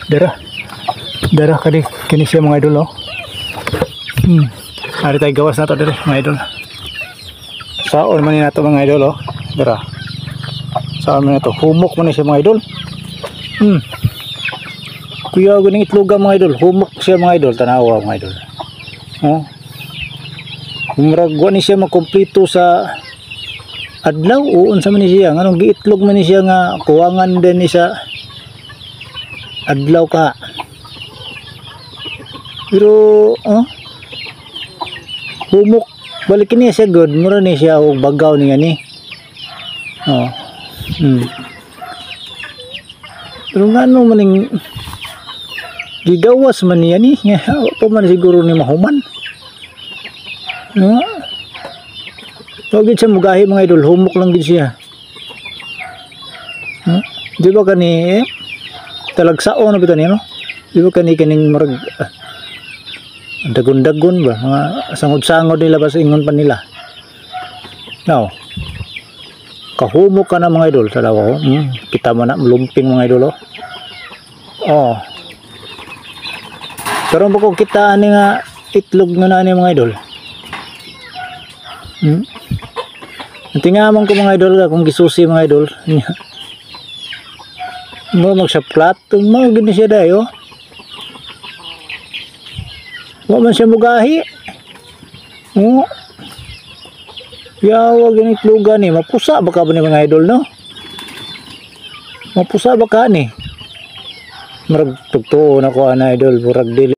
Dara kini siya mga idol oh. Ari tayo gawas na to dere mga idol. Saon man na to mga idol oh. Dara. Saon man na to. Humok man siya mga idol. Kuya ganing itloga mga idol. Humok siya mga idol. Tanawa mga idol. Oh. Umragwa ni siya makompleto sa adlaw. Uon sa man ni siya. Anong giitlog man ni siya nga kuwangan din ni sa adlaw ka. Pero humok balik niya siya good. Mura ni siya og bagaw ni ani. Oh. Pero nga ano maning gigawas man niya ni. Pa man siguro ni mahuman. No? Huwag siya mugahi mga idol. Humok lang din siya. Di ba kani talagsaon na bito niya no? Di ba kaning marag dagon-dagon ba? Mga sangod-sangod nila ba sa ingon pa nila? Now, kahumok ka na mga idol. Talawa ko. Kita mo na lumping mga idol oh. Pero bako kita ani nga itlog na ni mga idol. Tingaman ko mga idol kung gisusi mga idol. Mo magsya plato mo gini siya dayo. Mo man siya mugahi. Yawa gini itloga ni mapusa baka ba ni mga idol no? Mapusa baka ni. Marag tugtuon ako ana idol, murag dili